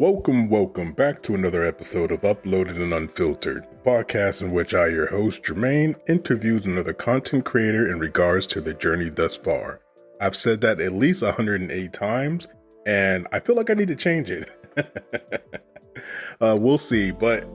Welcome back to another episode of Uploaded and Unfiltered, the podcast in which I, your host, Jermaine, interviews another content creator in regards to their journey thus far. I've said that at least 108 times, and I feel like I need to change it. We'll see, but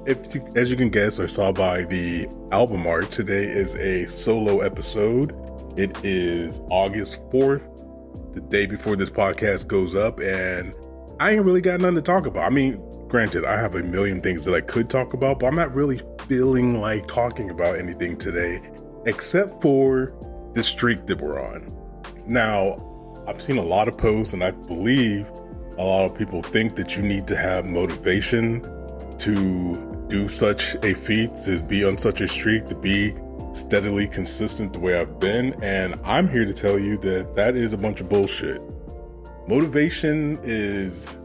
as you can guess or saw by the album art, today is a solo episode. It is August 4th, the day before this podcast goes up, and I ain't really got nothing to talk about. I mean, granted, I have a million things that I could talk about, but I'm not really feeling like talking about anything today, except for the streak that we're on. Now, I've seen a lot of posts, and I believe a lot of people think that you need to have motivation to do such a feat, to be on such a streak, to be steadily consistent the way I've been. And I'm here to tell you that that is a bunch of bullshit. Motivation is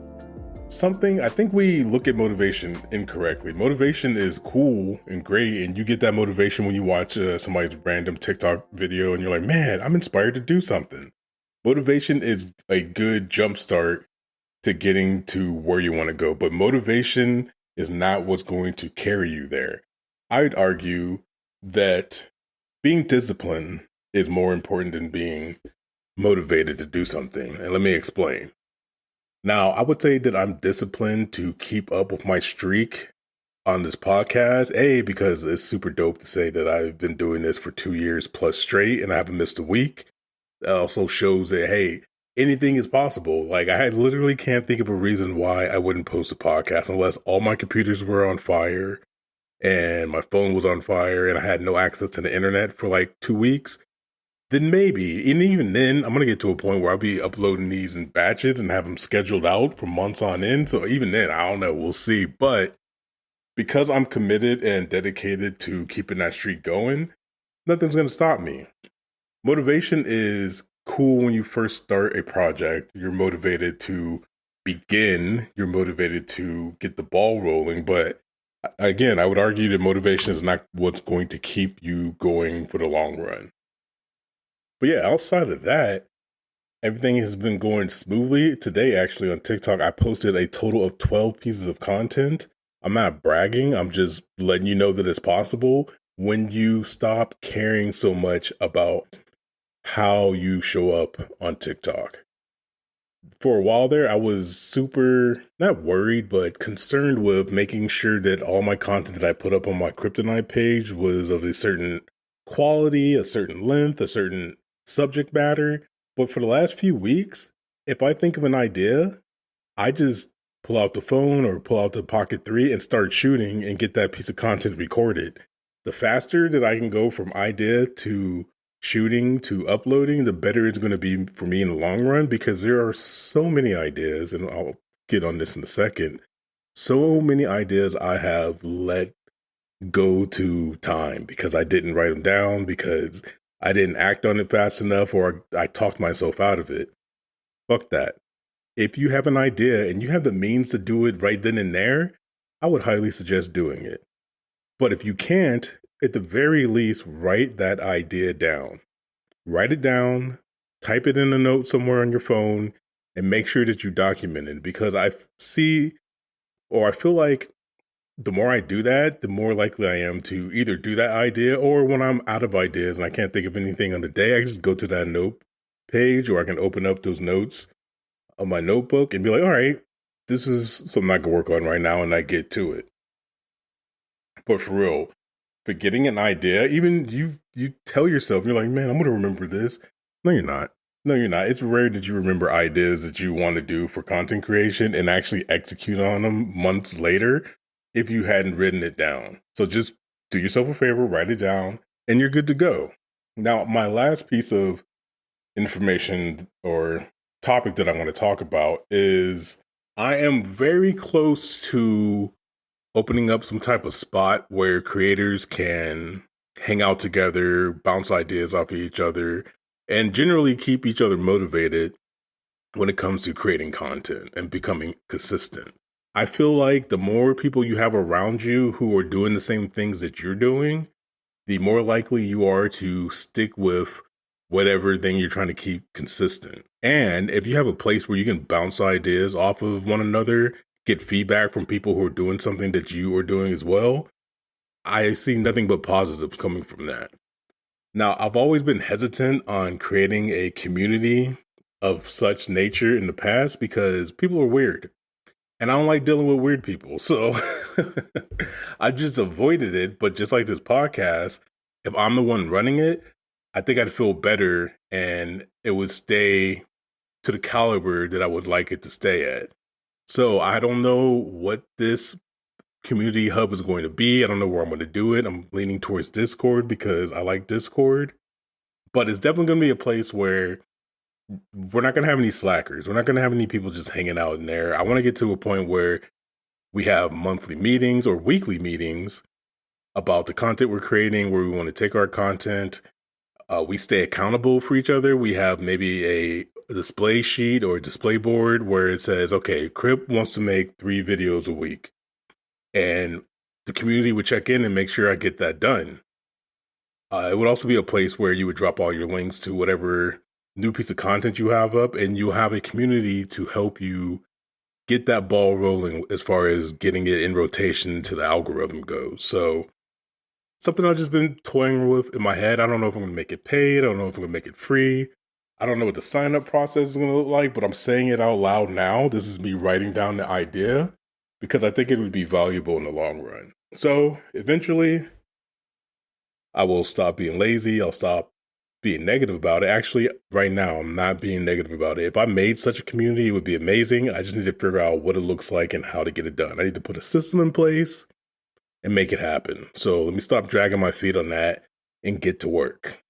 something, I think we look at motivation incorrectly. Motivation is cool and great, and you get that motivation when you watch somebody's random TikTok video and you're like, man, I'm inspired to do something. Motivation is a good jumpstart to getting to where you want to go, but motivation is not what's going to carry you there. I'd argue that being disciplined is more important than being motivated to do something. And let me explain. Now, I would say that I'm disciplined to keep up with my streak on this podcast. Because it's super dope to say that I've been doing this for 2 years plus straight and I haven't missed a week. It also shows that, hey, anything is possible. Like, I literally can't think of a reason why I wouldn't post a podcast unless all my computers were on fire and my phone was on fire and I had no access to the internet for like 2 weeks. Then maybe, and even then, I'm going to get to a point where I'll be uploading these in batches and have them scheduled out for months on end. So even then, I don't know, we'll see. But because I'm committed and dedicated to keeping that streak going, nothing's going to stop me. Motivation is cool when you first start a project. You're motivated to begin. You're motivated to get the ball rolling. But again, I would argue that motivation is not what's going to keep you going for the long run. But yeah, outside of that, everything has been going smoothly. Today, actually, on TikTok, I posted a total of 12 pieces of content. I'm not bragging. I'm just letting you know that it's possible when you stop caring so much about how you show up on TikTok. For a while there, I was super, not worried, but concerned with making sure that all my content that I put up on my Kryptonite page was of a certain quality, a certain length, a certain subject matter. But for the last few weeks, if I think of an idea, I just pull out the phone or pull out the Pocket 3 and start shooting and get that piece of content recorded. The faster that I can go from idea to shooting to uploading, the better it's going to be for me in the long run, because there are so many ideas, and I'll get on this in a second, so many ideas I have let go to time because I didn't write them down, because I didn't act on it fast enough, or I talked myself out of it. Fuck that. If you have an idea and you have the means to do it right then and there, I would highly suggest doing it. But if you can't, at the very least, write that idea down. Write it down, type it in a note somewhere on your phone, and make sure that you document it. Because I feel like the more I do that, the more likely I am to either do that idea, or when I'm out of ideas and I can't think of anything on the day, I just go to that note page, or I can open up those notes on my notebook and be like, all right, this is something I can work on right now, and I get to it. But for real, for getting an idea, even you tell yourself, you're like, man, I'm going to remember this. No, you're not. No, you're not. It's rare that you remember ideas that you want to do for content creation and actually execute on them months later if you hadn't written it down. So just do yourself a favor, write it down, and you're good to go. Now, my last piece of information or topic that I want to talk about is I am very close to opening up some type of spot where creators can hang out together, bounce ideas off of each other, and generally keep each other motivated when it comes to creating content and becoming consistent. I feel like the more people you have around you who are doing the same things that you're doing, the more likely you are to stick with whatever thing you're trying to keep consistent. And if you have a place where you can bounce ideas off of one another get feedback from people who are doing something that you are doing as well, I see nothing but positives coming from that. Now, I've always been hesitant on creating a community of such nature in the past because people are weird and I don't like dealing with weird people. So I just avoided it. But just like this podcast, if I'm the one running it, I think I'd feel better and it would stay to the caliber that I would like it to stay at. So I don't know what this community hub is going to be. I don't know where I'm going to do it. I'm leaning towards Discord because I like Discord, but it's definitely going to be a place where we're not going to have any slackers. We're not going to have any people just hanging out in there. I want to get to a point where we have monthly meetings or weekly meetings about the content we're creating, where we want to take our content. We stay accountable for each other. We have maybe a display sheet or a display board where it says, okay, Crip wants to make 3 videos a week. And the community would check in and make sure I get that done. It would also be a place where you would drop all your links to whatever new piece of content you have up, and you'll have a community to help you get that ball rolling as far as getting it in rotation to the algorithm goes. So something I've just been toying with in my head. I don't know if I'm going to make it paid. I don't know if I'm going to make it free. I don't know what the sign up process is going to look like, but I'm saying it out loud now. This is me writing down the idea because I think it would be valuable in the long run. So eventually I will stop being lazy. I'll stop being negative about it. Actually, right now, I'm not being negative about it. If I made such a community, it would be amazing. I just need to figure out what it looks like and how to get it done. I need to put a system in place and make it happen. So let me stop dragging my feet on that and get to work.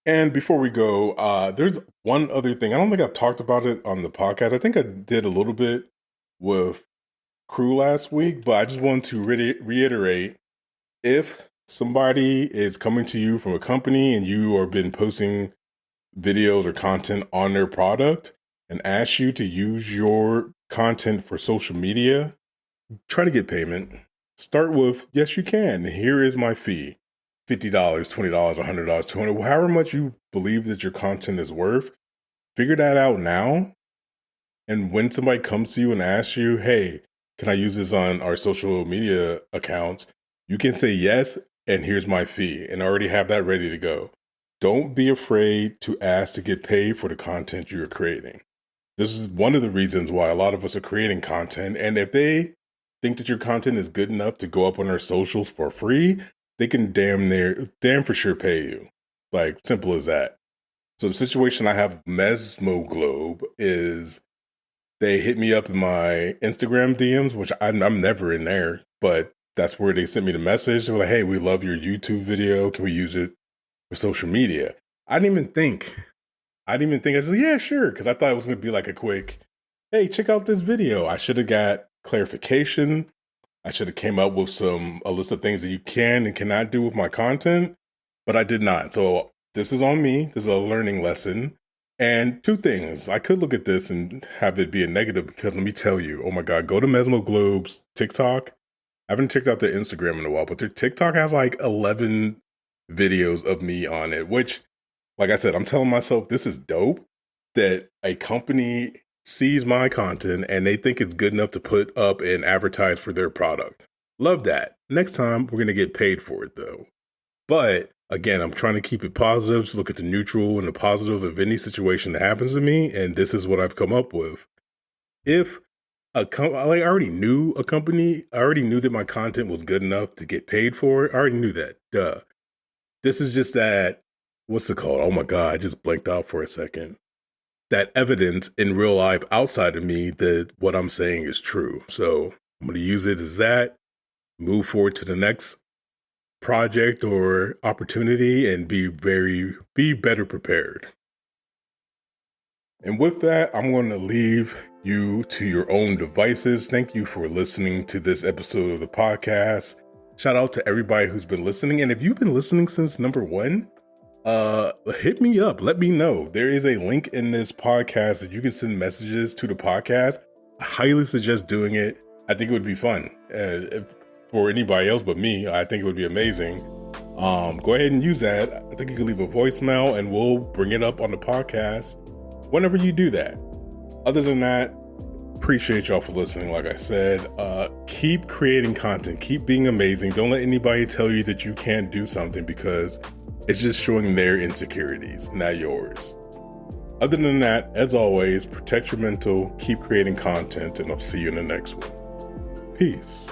And before we go, there's one other thing. I don't think I've talked about it on the podcast. I think I did a little bit with Crew last week, but I just want to reiterate, if somebody is coming to you from a company and you have been posting videos or content on their product and ask you to use your content for social media, try to get payment. Start with, yes, you can. Here is my fee. $50, $20, $100, $200, however much you believe that your content is worth. Figure that out now. And when somebody comes to you and asks you, hey, can I use this on our social media accounts? You can say yes, and here's my fee, and already have that ready to go. Don't be afraid to ask to get paid for the content you're creating. This is one of the reasons why a lot of us are creating content. And if they think that your content is good enough to go up on their socials for free, they can damn for sure pay you. Like, simple as that. So the situation I have with Mesmo Globe is they hit me up in my Instagram DMs, which I'm never in there, but that's where they sent me the message. They were like, hey, we love your YouTube video. Can we use it for social media? I didn't even think. I said, yeah, sure. Because I thought it was going to be like a quick, hey, check out this video. I should have got clarification. I should have came up with a list of things that you can and cannot do with my content, but I did not. So this is on me. This is a learning lesson. And 2 things. I could look at this and have it be a negative because let me tell you, oh my God, go to Mesmo Globe's TikTok. I haven't checked out their Instagram in a while, but their TikTok has like 11 videos of me on it, which, like I said, I'm telling myself this is dope that a company sees my content and they think it's good enough to put up and advertise for their product. Love that. Next time, we're going to get paid for it though. But again, I'm trying to keep it positive, to look at the neutral and the positive of any situation that happens to me. And this is what I've come up with. If I already knew a company, I already knew that my content was good enough to get paid for it. I already knew that. Duh. This is just that, what's it called? Oh my God, I just blanked out for a second. That evidence in real life outside of me that what I'm saying is true. So I'm going to use it as that, move forward to the next project or opportunity and be better prepared. And with that, I'm going to leave you to your own devices. Thank you for listening to this episode of the podcast. Shout out to everybody who's been listening. And if you've been listening since number 1, hit me up. Let me know. There is a link in this podcast that you can send messages to the podcast. I highly suggest doing it. I think it would be fun. For anybody else but me, I think it would be amazing. Go ahead and use that. I think you can leave a voicemail and we'll bring it up on the podcast whenever you do that. Other than that, appreciate y'all for listening. Like I said, keep creating content, keep being amazing. Don't let anybody tell you that you can't do something, because it's just showing their insecurities, not yours. Other than that, as always, protect your mental, keep creating content, and I'll see you in the next one. Peace.